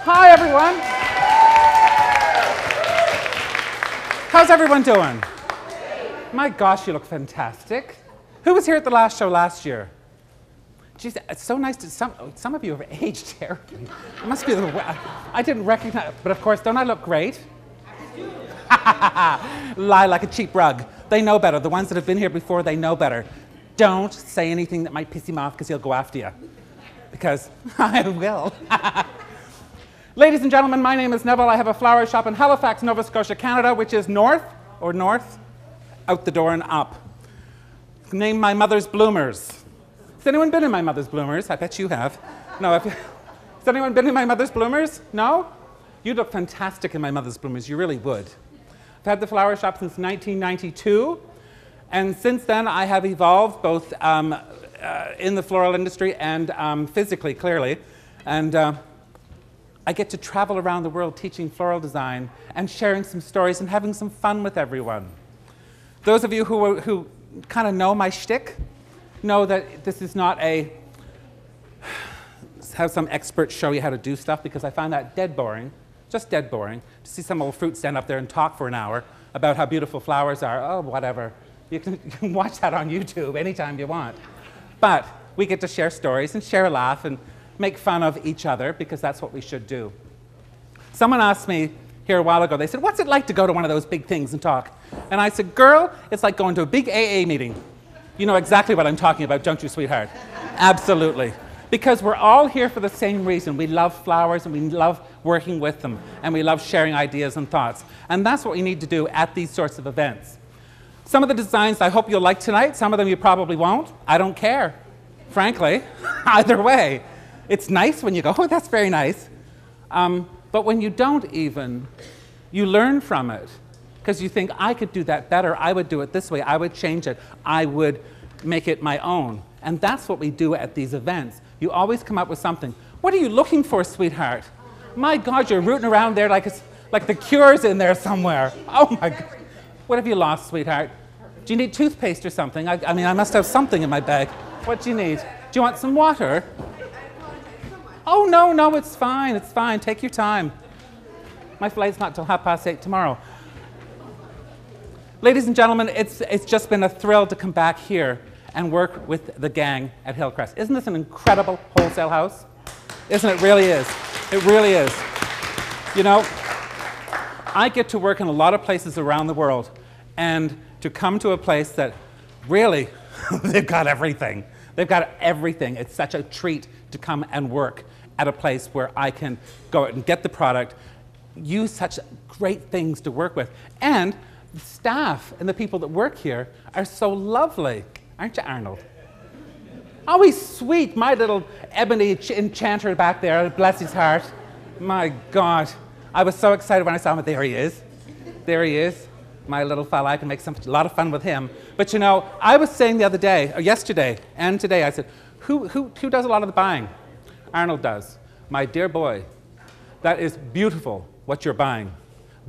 Hi, everyone. How's everyone doing? My gosh, you look fantastic. Who was here at the last show last year? Geez, it's so nice to, some of you have aged terribly. It must be I didn't recognize, but of course, don't I look great? Lie like a cheap rug. They know better. The ones that have been here before, they know better. Don't say anything that might piss him off because he'll go after you. Because I will. Ladies and gentlemen, my name is Neville. I have a flower shop in Halifax, Nova Scotia, Canada, which is north, out the door and up. Named My Mother's Bloomers. Has anyone been in My Mother's Bloomers? I bet you have. No, has anyone been in My Mother's Bloomers? No? You'd look fantastic in My Mother's Bloomers. You really would. I've had the flower shop since 1992, and since then I have evolved both in the floral industry and physically, clearly. And I get to travel around the world teaching floral design and sharing some stories and having some fun with everyone. Those of you who kind of know my shtick know that this is not a have some expert show you how to do stuff, because I find that dead boring, just dead boring, to see some old fruit stand up there and talk for an hour about how beautiful flowers are. Oh, whatever. You can watch that on YouTube anytime you want. But we get to share stories and share a laugh and make fun of each other, because that's what we should do. Someone asked me here a while ago, they said, what's it like to go to one of those big things and talk? And I said, girl, it's like going to a big AA meeting. You know exactly what I'm talking about, don't you, sweetheart? Absolutely. Because we're all here for the same reason. We love flowers and we love working with them, and we love sharing ideas and thoughts. And that's what we need to do at these sorts of events. Some of the designs I hope you'll like tonight, some of them you probably won't. I don't care, frankly, either way. It's nice when you go, oh, that's very nice. But when you don't even, you learn from it. Because you think, I could do that better, I would do it this way, I would change it, I would make it my own. And that's what we do at these events. You always come up with something. What are you looking for, sweetheart? My God, you're rooting around there like the Cure's in there somewhere. Oh my God. What have you lost, sweetheart? Do you need toothpaste or something? I mean, I must have something in my bag. What do you need? Do you want some water? Oh, no, it's fine, it's fine. Take your time. My flight's not till 8:30 tomorrow. Ladies and gentlemen, it's just been a thrill to come back here and work with the gang at Hillcrest. Isn't this an incredible wholesale house? Isn't it? Really is. It really is. You know, I get to work in a lot of places around the world, and to come to a place that really, they've got everything. They've got everything. It's such a treat to come and work at a place where I can go out and get the product, use such great things to work with. And the staff and the people that work here are so lovely. Aren't you, Arnold? Oh, he's sweet. My little ebony enchanter back there, bless his heart. My God. I was so excited when I saw him. There he is. There he is. My little fella. I can make a lot of fun with him. But you know, I was saying the other day, or yesterday and today, I said, who does a lot of the buying? Arnold does. My dear boy, that is beautiful what you're buying.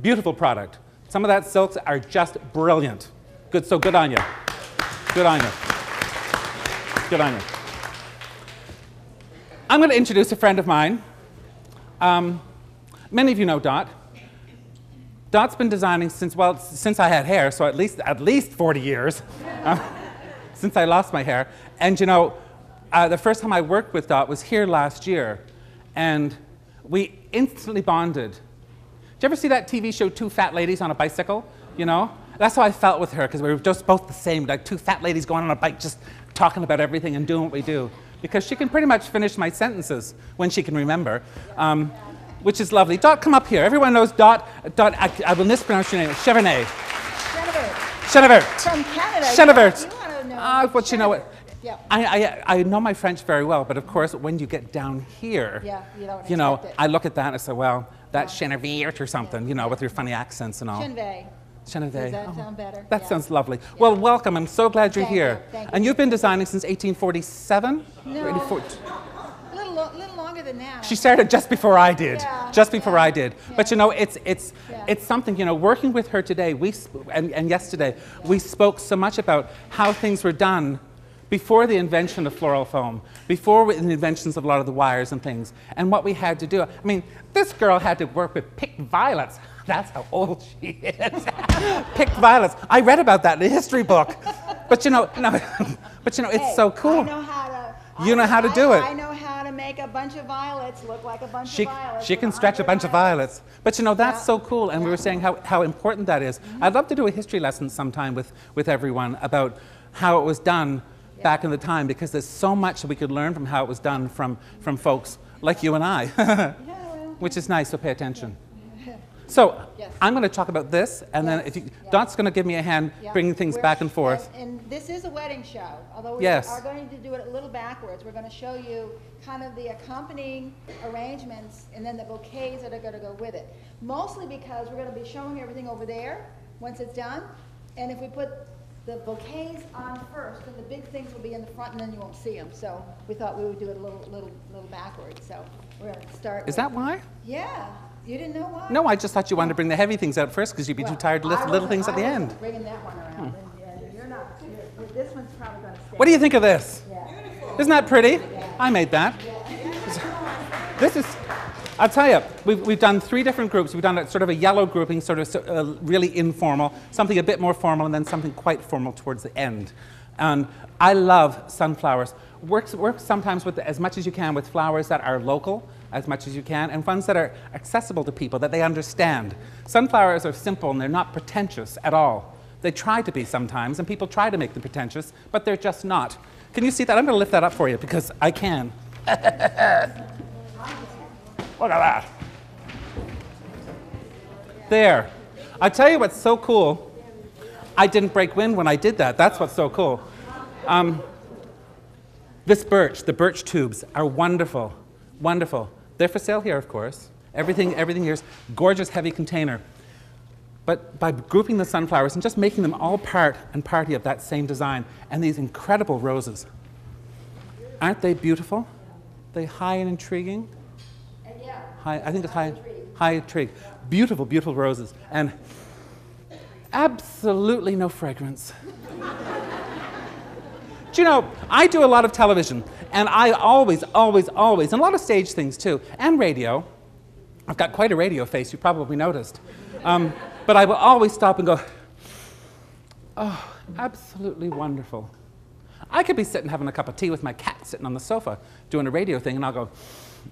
Beautiful product. Some of that silks are just brilliant. Good, so good on you. Good on you. Good on you. I'm going to introduce a friend of mine. Many of you know Dot. Dot's been designing since I had hair, so at least 40 years since I lost my hair. And you know, the first time I worked with Dot was here last year, and we instantly bonded. Did you ever see that TV show, Two Fat Ladies on a Bicycle? You know? That's how I felt with her, because we were just both the same, like two fat ladies going on a bike, just talking about everything and doing what we do. Because she can pretty much finish my sentences when she can remember, which is lovely. Dot, come up here. Everyone knows Dot. Dot, I will mispronounce your name. Chevernet. Chenevert. From Canada. Chenevert. You want to know. But you know what? Yeah. I know my French very well, but of course, when you get down here, you know, I look at that and I say, well, that's Chenevert or something, you know, with your funny accents and all. Does that sound better? That sounds lovely. Yeah. Well, welcome. I'm so glad you're here. Thank you. And you've been designing since 1847? No, a little longer than that. She started just before I did. Yeah, just before I did. Yeah. But you know, it's something, you know, working with her today, and yesterday, we spoke so much about how things were done before the invention of floral foam, before the inventions of a lot of the wires and things. And what we had to do, I mean, this girl had to work with picked violets. That's how old she is. Picked violets. I read about that in a history book. But you know, no, but you know, it's so cool. You know how to do it. I know how to make a bunch of violets look like a bunch of violets. She can stretch a bunch of violets. But you know, that's so cool. And we were saying how important that is. I'd love to do a history lesson sometime with everyone about how it was done back in the time, because there's so much that we could learn from how it was done from folks like you and I, which is nice, so pay attention. So I'm going to talk about this, and then if you, Dot's going to give me a hand bringing things back and forth. And this is a wedding show, although we are going to do it a little backwards. We're going to show you kind of the accompanying arrangements and then the bouquets that are going to go with it. Mostly because we're going to be showing everything over there once it's done, and if we put the bouquets on first, and the big things will be in the front, and then you won't see them. So we thought we would do it a little backwards. So we're going to start. Is that why? Yeah. You didn't know why? No, I just thought you wanted to bring the heavy things out first because you'd be too tired to lift little things at the end. Bringing that one around. And you're not. This one's probably going to stay. What do you think of this? Yeah. Isn't that pretty? I made that. This is, I'll tell you, we've done 3 different groups. We've done sort of a yellow grouping, sort of really informal, something a bit more formal, and then something quite formal towards the end. And I love sunflowers. Work sometimes with as much as you can with flowers that are local, as much as you can, and ones that are accessible to people, that they understand. Sunflowers are simple and they're not pretentious at all. They try to be sometimes, and people try to make them pretentious, but they're just not. Can you see that? I'm going to lift that up for you because I can. Look at that. There. I tell you what's so cool. I didn't break wind when I did that. That's what's so cool. This birch, the birch tubes, are wonderful. Wonderful. They're for sale here, of course. Everything here is gorgeous, heavy container. But by grouping the sunflowers and just making them all part and party of that same design, and these incredible roses. Aren't they beautiful? They high and intriguing? High, I think it's high intrigue. Beautiful, beautiful roses. And absolutely no fragrance. Do you know, I do a lot of television, and I always, and a lot of stage things too, and radio. I've got quite a radio face, you probably noticed. But I will always stop and go, oh, absolutely wonderful. I could be sitting having a cup of tea with my cat sitting on the sofa doing a radio thing, and I'll go,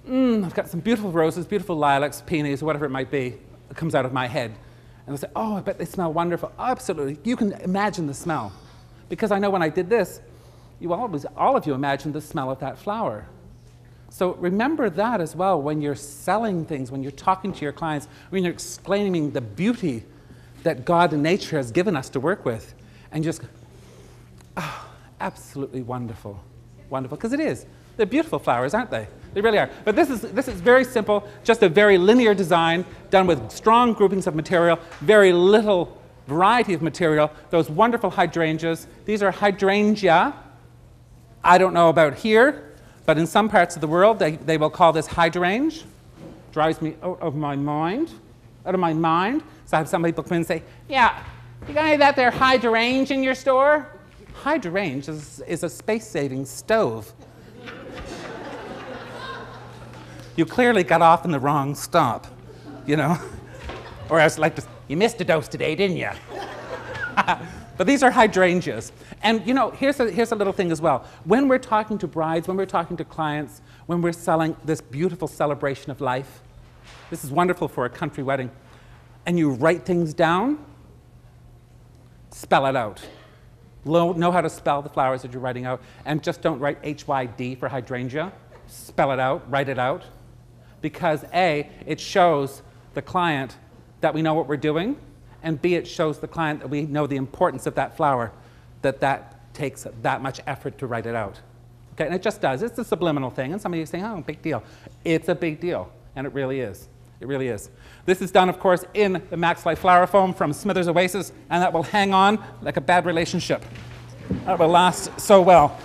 I've got some beautiful roses, beautiful lilacs, peonies, whatever it might be, that comes out of my head. And they'll say, oh, I bet they smell wonderful. Absolutely. You can imagine the smell. Because I know when I did this, all of you imagined the smell of that flower. So remember that as well when you're selling things, when you're talking to your clients, when you're explaining the beauty that God and nature has given us to work with. And just, oh, absolutely wonderful. Wonderful, because it is. They're beautiful flowers, aren't they? They really are. But this is very simple, just a very linear design done with strong groupings of material, very little variety of material. Those wonderful hydrangeas. These are hydrangea. I don't know about here, but in some parts of the world, they will call this hydrangea. Drives me out of my mind. So I have some people come in and say, yeah, you got any of that there hydrangea in your store? Hydrangea is a space-saving stove. You clearly got off in the wrong stop, you know? Or I was like, you missed a dose today, didn't you? But these are hydrangeas. And you know, here's a little thing as well. When we're talking to brides, when we're talking to clients, when we're selling this beautiful celebration of life, this is wonderful for a country wedding, and you write things down, spell it out. Know how to spell the flowers that you're writing out, and just don't write HYD for hydrangea. Spell it out, write it out. Because A, it shows the client that we know what we're doing, and B, it shows the client that we know the importance of that flower, that takes that much effort to write it out. Okay, and it just does. It's a subliminal thing, and some of you are saying, oh, big deal. It's a big deal, and it really is. It really is. This is done, of course, in the Max Life Flower Foam from Smithers Oasis, and that will hang on like a bad relationship. That will last so well.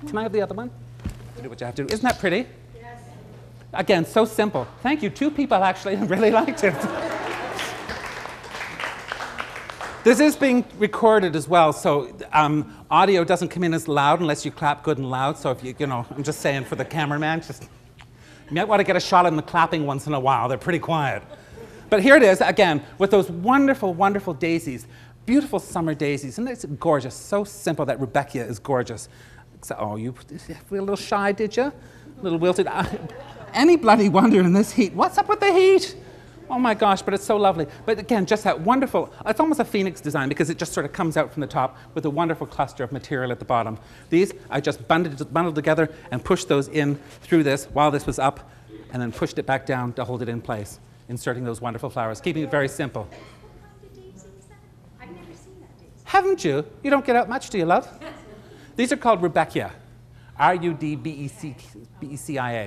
Can I have the other one? Do what you have to do. Isn't that pretty? Yes. Again, so simple. Thank you. 2 people actually really liked it. This is being recorded as well, so audio doesn't come in as loud unless you clap good and loud. So if you know, I'm just saying for the cameraman, just you might want to get a shot in the clapping once in a while. They're pretty quiet. But here it is again with those wonderful, wonderful daisies, beautiful summer daisies, and it's gorgeous. So simple that Rebecca is gorgeous. So, oh, you were a little shy, did you? A little wilted. Any bloody wonder in this heat. What's up with the heat? Oh my gosh, but it's so lovely. But again, just that wonderful, it's almost a phoenix design because it just sort of comes out from the top with a wonderful cluster of material at the bottom. These I just bundled together and pushed those in through this while this was up, and then pushed it back down to hold it in place, inserting those wonderful flowers, keeping it very simple. I've never seen that daisy. Haven't you? You don't get out much, do you, love? These are called Rudbeckia. R-U-D-B-E-C-I-A.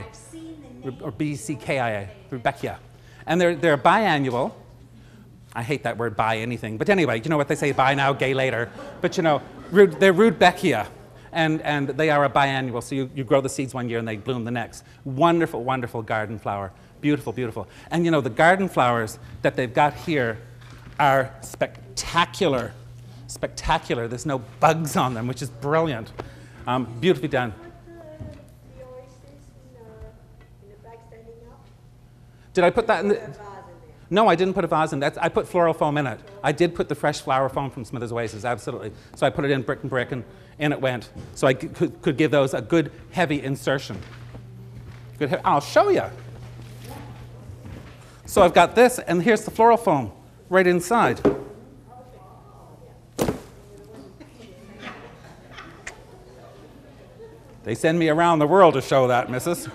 I've seen the name. Or B-E-C-K-I-A. Rudbeckia. And they're biannual. I hate that word, bi anything. But anyway, you know what they say, bi now, gay later. But you know, they're Rudbeckia. And they are a biannual, so you grow the seeds one year and they bloom the next. Wonderful, wonderful garden flower. Beautiful, beautiful. And you know, the garden flowers that they've got here are spectacular. Spectacular. There's no bugs on them, which is brilliant. Beautifully done. The oysters in the back standing up? Did I put that in the... Put a vase in there. No, I didn't put a vase in. I put floral foam in it. I did put the fresh flower foam from Smithers Oasis, absolutely. So I put it in brick and brick, and in it went. So I could give those a good, heavy insertion. I'll show you. So I've got this, and here's the floral foam right inside. They send me around the world to show that, missus.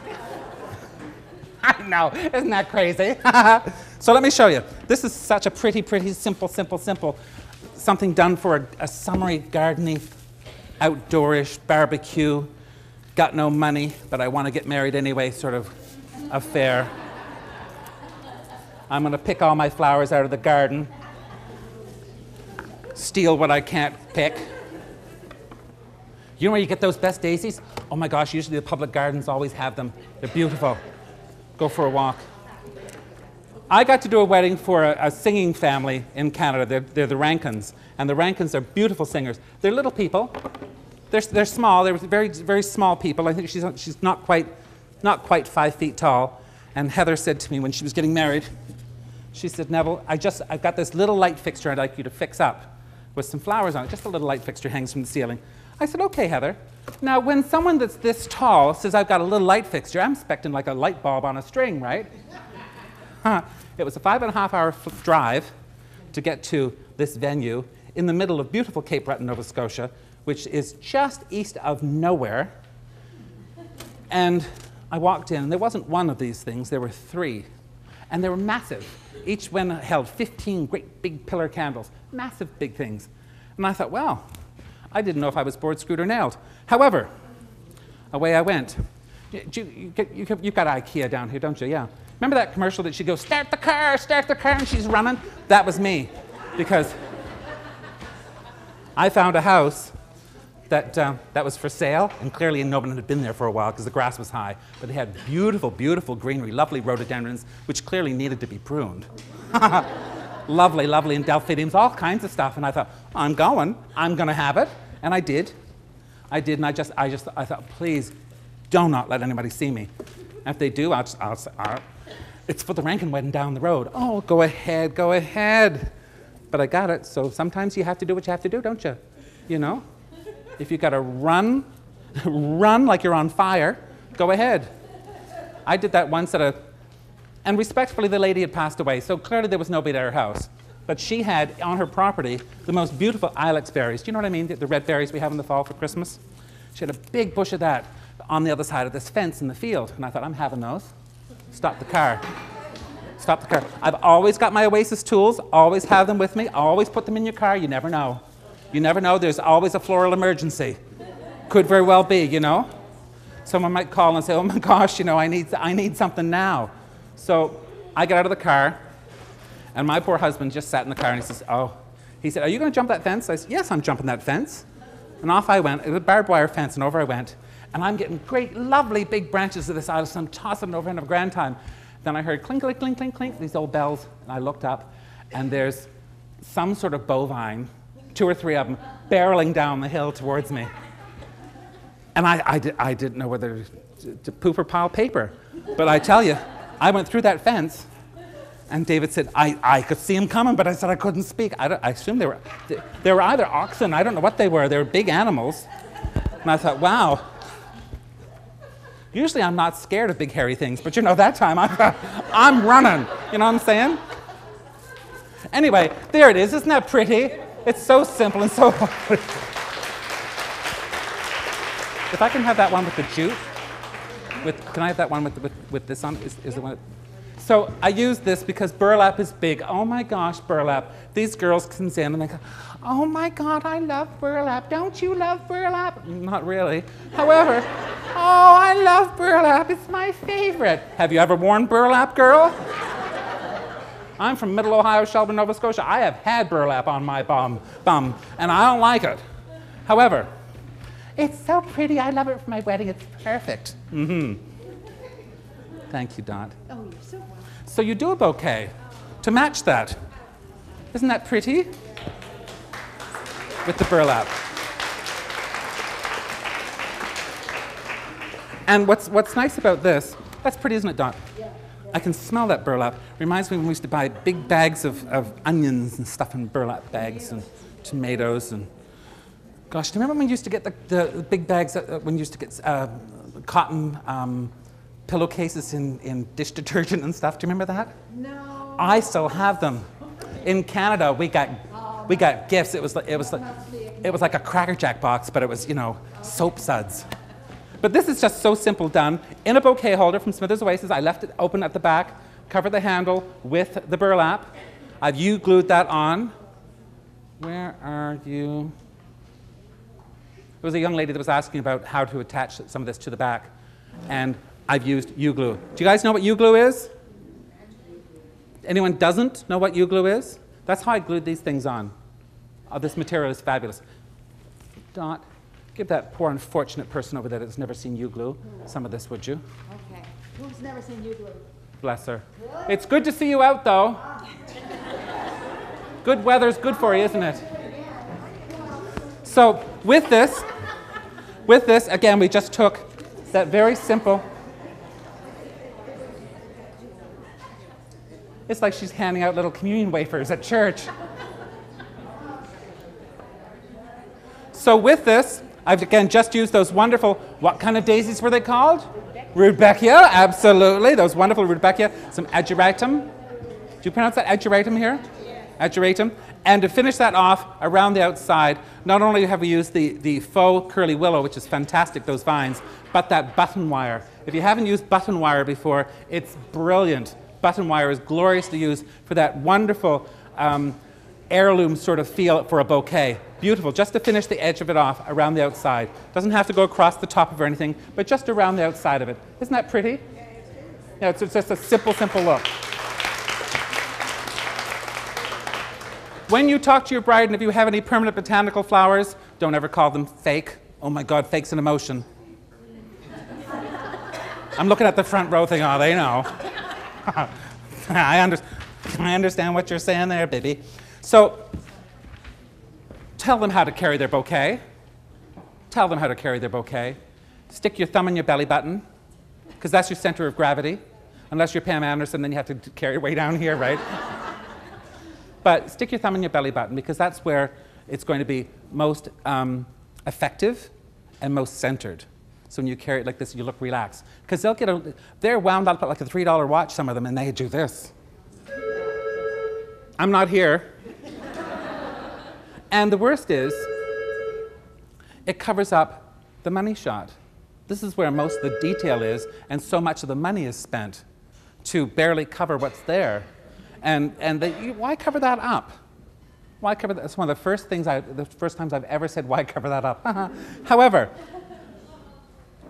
I know, isn't that crazy? So let me show you. This is such a pretty, pretty simple, something done for a summery, gardeny, outdoorish barbecue. Got no money, but I want to get married anyway, sort of affair. I'm going to pick all my flowers out of the garden, steal what I can't pick. You know where you get those best daisies? Oh my gosh, usually the public gardens always have them. They're beautiful. Go for a walk. I got to do a wedding for a singing family in Canada. They're the Rankins, and the Rankins are beautiful singers. They're little people. They're small. They're very, very small people. I think she's not quite 5 feet tall. And Heather said to me when she was getting married, she said, Neville, I've got this little light fixture I'd like you to fix up with some flowers on it. Just a little light fixture hangs from the ceiling. I said, okay, Heather. Now, when someone that's this tall says, I've got a little light fixture, I'm expecting like a light bulb on a string, right? It was a 5.5-hour drive to get to this venue in the middle of beautiful Cape Breton, Nova Scotia, which is just east of nowhere. And I walked in, and there wasn't one of these things, there were 3. And they were massive. Each one held 15 great big pillar candles, massive big things. And I thought, well, I didn't know if I was bored, screwed, or nailed. However, away I went. You've got IKEA down here, don't you? Yeah. Remember that commercial that she goes, start the car, and she's running? That was me, because I found a house that was for sale, and clearly no one had been there for a while because the grass was high. But they had beautiful, beautiful greenery, lovely rhododendrons, which clearly needed to be pruned. Lovely, lovely, and delphiniums, all kinds of stuff. And I thought, I'm going to have it. And I did. And I thought, please, do not let anybody see me. And if they do, it's for the Rankin wedding down the road. Oh, go ahead, go ahead. But I got it, so sometimes you have to do what you have to do, don't you? You know? If you've got to run like you're on fire, go ahead. I did that once and respectfully, the lady had passed away, so clearly there was nobody at her house. But she had, on her property, the most beautiful ilex berries. Do you know what I mean? The red berries we have in the fall for Christmas? She had a big bush of that on the other side of this fence in the field. And I thought, I'm having those. Stop the car. Stop the car. I've always got my Oasis tools, always have them with me, always put them in your car. You never know. You never know. There's always a floral emergency. Could very well be, you know? Someone might call and say, oh my gosh, you know, I need something now. So I get out of the car, and my poor husband just sat in the car, and he says, he said, are you going to jump that fence? I said, yes, I'm jumping that fence. And off I went. It was a barbed wire fence, and over I went. And I'm getting great, lovely big branches of this out, so I'm tossing it over and have a grand time. Then I heard clink, clink, clink, clink, clink, these old bells, and I looked up, and there's some sort of bovine, 2 or 3 of them, barreling down the hill towards me. And I didn't know whether to poop or pile paper. But I tell you, I went through that fence, and David said, I could see him coming, but I said I couldn't speak. I assumed they were either oxen, I don't know what they were. They were big animals. And I thought, wow. Usually I'm not scared of big hairy things, but you know, that time I'm running. You know what I'm saying? Anyway, there it is. Isn't that pretty? It's so simple and so... If I can have that one with the jute, can I have that one with this on? Is the one? So I use this because burlap is big. Oh my gosh, burlap. These girls come in and they go, oh my God, I love burlap. Don't you love burlap? Not really. However, oh, I love burlap. It's my favorite. Have you ever worn burlap, girl? I'm from Middle Ohio, Shelburne, Nova Scotia. I have had burlap on my bum, and I don't like it. However, it's so pretty. I love it for my wedding. It's perfect. Thank you, Dot. Oh, you're so welcome. So you do a bouquet to match that. Isn't that pretty? With the burlap. And what's nice about this, that's pretty, isn't it, Dot? Yeah. I can smell that burlap. Reminds me when we used to buy big bags of onions and stuff in burlap bags and tomatoes and... Gosh, do you remember when you used to get the big bags, when you used to get cotton pillowcases in dish detergent and stuff? Do you remember that? No. I still have them. In Canada, we got gifts. It was like a Cracker Jack box, but it was, you know, soap suds. But this is just so simple done. In a bouquet holder from Smithers Oasis, I left it open at the back, covered the handle with the burlap. I've U-glued that on. Where are you? There was a young lady that was asking about how to attach some of this to the back, and I've used U-glue. Do you guys know what U-glue is? Anyone doesn't know what U-glue is? That's how I glued these things on. Oh, this material is fabulous. Dot, give that poor unfortunate person over there that's never seen U-glue some of this, would you? Okay. Who's never seen U-glue? Bless her. Really? It's good to see you out, though. Good weather's good for you, isn't it? So with this, again, we just took that very simple. It's like she's handing out little communion wafers at church. So with this, I've again just used those wonderful, what kind of daisies were they called? Rudbeckia, absolutely, those wonderful Rudbeckia. Some ageratum. Do you pronounce that ageratum here? Ageratum. And to finish that off, around the outside, not only have we used the faux curly willow, which is fantastic, those vines, but that button wire. If you haven't used button wire before, it's brilliant. Button wire is glorious to use for that wonderful heirloom sort of feel for a bouquet. Beautiful, just to finish the edge of it off around the outside. Doesn't have to go across the top of or anything, but just around the outside of it. Isn't that pretty? Yeah, it's just a simple, simple look. When you talk to your bride, and if you have any permanent botanical flowers, don't ever call them fake. Oh my God, fake's an emotion. I'm looking at the front row thing, oh, they know. I understand what you're saying there, baby. So, tell them how to carry their bouquet. Tell them how to carry their bouquet. Stick your thumb in your belly button, because that's your center of gravity. Unless you're Pam Anderson, then you have to carry it way down here, right? But stick your thumb in your belly button, because that's where it's going to be most effective and most centered. So when you carry it like this, you look relaxed. Because they're wound up like a $3 watch, some of them, and they do this. I'm not here. And the worst is, it covers up the money shot. This is where most of the detail is, and so much of the money is spent to barely cover what's there. And why cover that up? Why cover that? That's one of the first times I've ever said, why cover that up? However,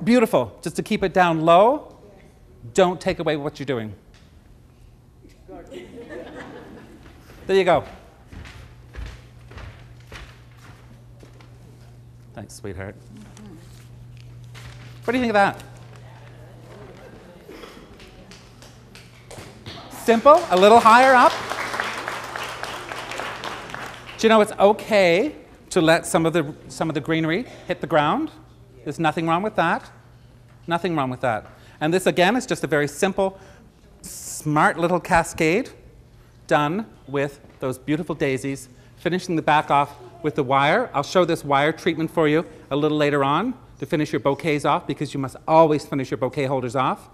beautiful, just to keep it down low, don't take away what you're doing. There you go. Thanks, sweetheart. What do you think of that? Simple, a little higher up. Do you know it's okay to let some of the greenery hit the ground? There's nothing wrong with that. Nothing wrong with that. And this, again, is just a very simple, smart little cascade done with those beautiful daisies, finishing the back off with the wire. I'll show this wire treatment for you a little later on to finish your bouquets off, because you must always finish your bouquet holders off.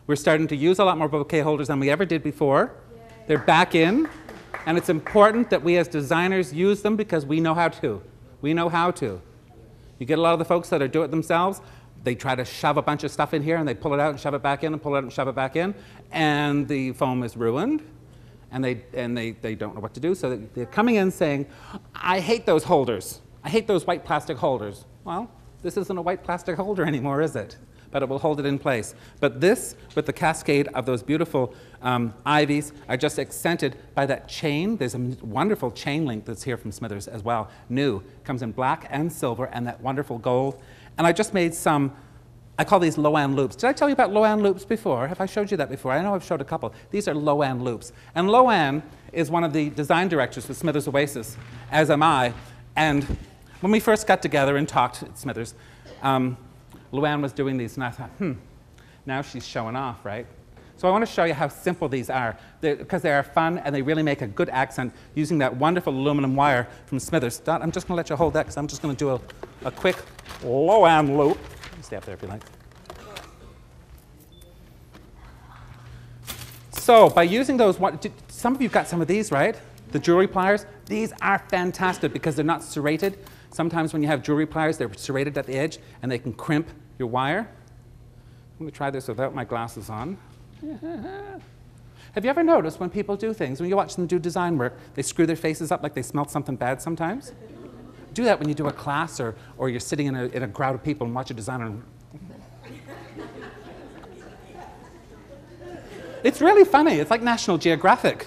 We're starting to use a lot more bouquet holders than we ever did before. They're back in, and it's important that we as designers use them because we know how to. We know how to. You get a lot of the folks that are do it themselves, they try to shove a bunch of stuff in here and they pull it out and shove it back in and pull it out and shove it back in, and the foam is ruined, and they don't know what to do. So they're coming in saying, I hate those holders. I hate those white plastic holders. Well, this isn't a white plastic holder anymore, is it? But it will hold it in place. But this, with the cascade of those beautiful ivies, are just accented by that chain. There's a wonderful chain link that's here from Smithers as well. New. Comes in black and silver and that wonderful gold. And I just made some, I call these Low-Ann loops. Did I tell you about Low-Ann loops before? Have I showed you that before? I know I've showed a couple. These are Low-Ann loops. And Low-Ann is one of the design directors for Smithers Oasis, as am I. And when we first got together and talked at Smithers, Low-Ann was doing these, and I thought, now she's showing off, right? So I want to show you how simple these are, because they are fun and they really make a good accent using that wonderful aluminum wire from Smithers. Dot, I'm just going to let you hold that because I'm just going to do a quick Low-Ann loop. Stay up there if you like. So by using those, some of you got some of these, right? The jewelry pliers. These are fantastic because they're not serrated. Sometimes when you have jewelry pliers, they're serrated at the edge and they can crimp your wire. I'm going to try this without my glasses on. Have you ever noticed when people do things, when you watch them do design work, they screw their faces up like they smelled something bad sometimes? Do that when you do a class or you're sitting in a crowd of people and watch a designer. It's really funny. It's like National Geographic.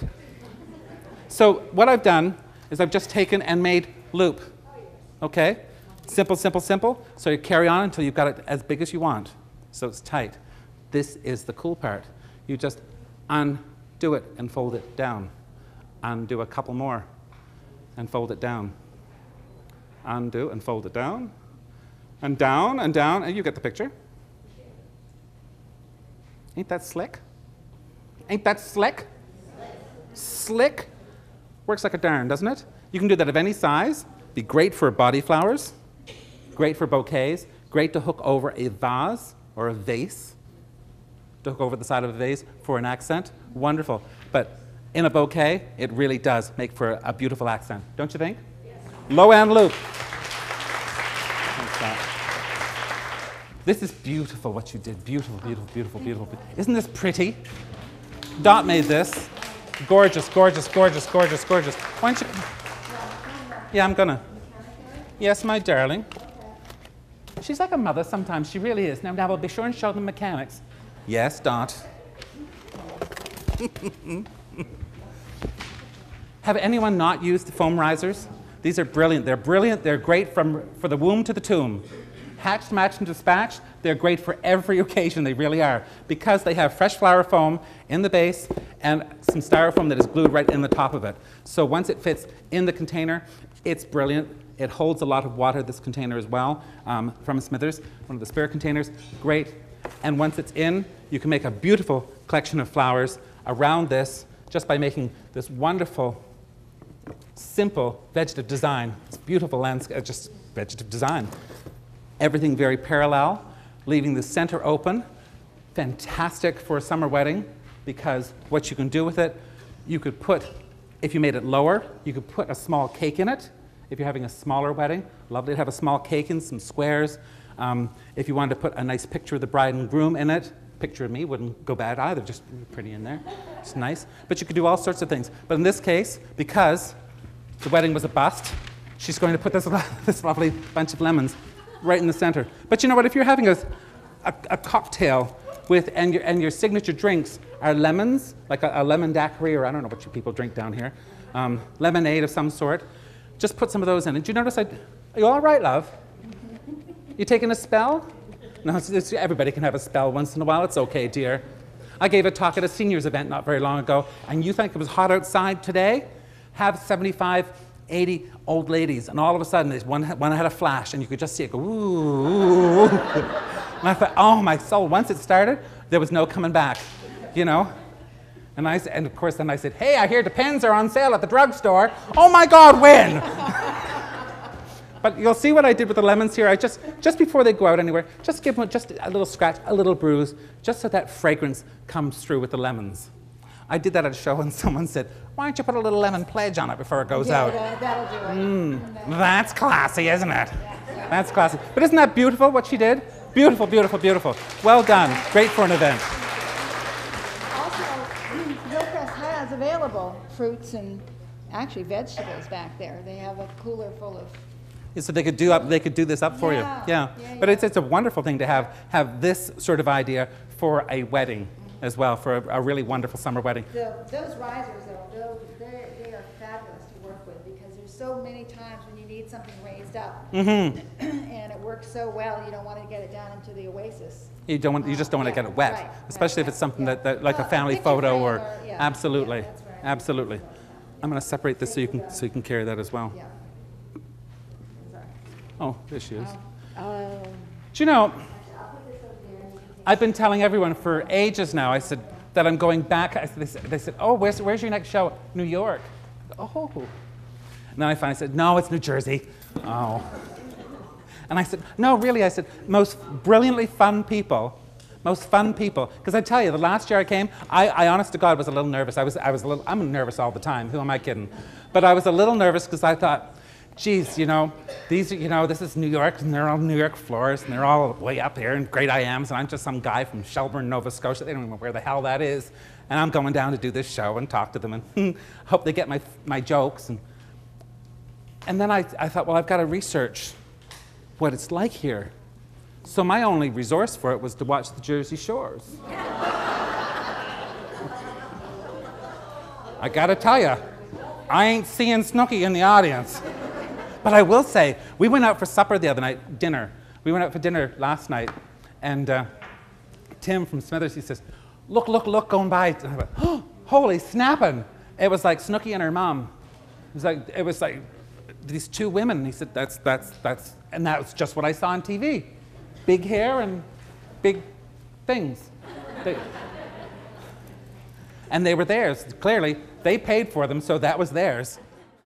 So what I've done is I've just taken and made loop. Okay? Simple, simple, simple. So you carry on until you've got it as big as you want. So it's tight. This is the cool part. You just undo it and fold it down. Undo a couple more and fold it down. Undo and fold it down. And down and down. And you get the picture. Ain't that slick? Ain't that slick? Slick. Works like a darn, doesn't it? You can do that of any size. Be great for body flowers. Great for bouquets. Great to hook over a vase or a vase. To hook over the side of a vase for an accent. Wonderful. But in a bouquet, it really does make for a beautiful accent. Don't you think? Yes. Low-Ann loop. This is beautiful what you did. Beautiful, beautiful, beautiful, beautiful. Isn't this pretty? Dot made this. Gorgeous, gorgeous, gorgeous, gorgeous, gorgeous. Why don't you... Yeah, I'm gonna. Yes, my darling. She's like a mother sometimes. She really is. Now, we'll be sure and show them mechanics. Yes, Dot. Have anyone not used the foam risers? These are brilliant. They're brilliant. They're great for the womb to the tomb. Hatched, matched, and dispatched, they're great for every occasion. They really are. Because they have fresh flower foam in the base and some styrofoam that is glued right in the top of it. So once it fits in the container, it's brilliant. It holds a lot of water, this container as well, from Smithers, one of the spare containers. Great. And once it's in, you can make a beautiful collection of flowers around this just by making this wonderful, simple vegetative design. It's beautiful landscape, just vegetative design. Everything very parallel, leaving the center open. Fantastic for a summer wedding because what you can do with it, you could put, if you made it lower, you could put a small cake in it. If you're having a smaller wedding, lovely to have a small cake in some squares. If you wanted to put a nice picture of the bride and groom in it, picture of me wouldn't go bad either, just pretty in there. It's nice. But you could do all sorts of things. But in this case, because the wedding was a bust, she's going to put this lovely bunch of lemons right in the center. But you know what? If you're having a cocktail with, and your signature drinks are lemons, like a lemon daiquiri, or I don't know what you people drink down here, lemonade of some sort, just put some of those in. And do you notice are you all right, love? You taking a spell? No, everybody can have a spell once in a while. It's okay, dear. I gave a talk at a seniors event not very long ago, and you think it was hot outside today? Have 75 80 old ladies, and all of a sudden, one had a flash, and you could just see it go, ooh. And I thought, oh my soul, once it started, there was no coming back, you know? And of course, then I said, hey, I hear the pens are on sale at the drugstore. Oh my God, when? But you'll see what I did with the lemons here. I just before they go out anywhere, just give them just a little scratch, a little bruise, just so that fragrance comes through with the lemons. I did that at a show, and someone said, why don't you put a little lemon pledge on it before it goes out? That'll do it. That's classy, isn't it? That's classy. But isn't that beautiful, what she did? Beautiful, beautiful, beautiful. Well done. Great for an event. Hillcrest has available fruits and actually vegetables back there. They have a cooler full of. Yeah, so they could do this up for you. Yeah. But it's a wonderful thing to have this sort of idea for a wedding as well, for a really wonderful summer wedding. Those risers, though, they are fabulous to work with because there's so many times when you need something raised up, and it works so well. You don't want to get it down into the oasis. You just don't want to get it wet, especially if it's something that like a family photo or absolutely, that's right. absolutely. I'm going to separate this so you can carry that as well. Yeah. Oh, there she is. Do you know, I've been telling everyone for ages now, I said, that I'm going back. They said, oh, where's your next show? New York. Oh. And then I finally said, no, it's New Jersey. Oh. And I said, no, really, I said, most brilliantly fun people, because I tell you, the last year I came, I honest to God was a little nervous. I'm nervous all the time, who am I kidding? But I was a little nervous because I thought, geez, this is New York, and they're all New York floors, and they're all way up here, and great I ams, and I'm just some guy from Shelburne, Nova Scotia. They don't even know where the hell that is. And I'm going down to do this show and talk to them, and hope they get my jokes. And then I thought, well, I've got to research what it's like here. So my only resource for it was to watch the Jersey Shores. I got to tell you, I ain't seeing Snooki in the audience. But I will say, we went out for supper the other night, dinner. We went out for dinner last night, and Tim from Smithers, he says, look, going by. And I went, oh, holy snapping. It was like Snooki and her mom. It was like these two women. And he said, and that was just what I saw on TV. Big hair and big things. And they were theirs. Clearly, they paid for them, so that was theirs.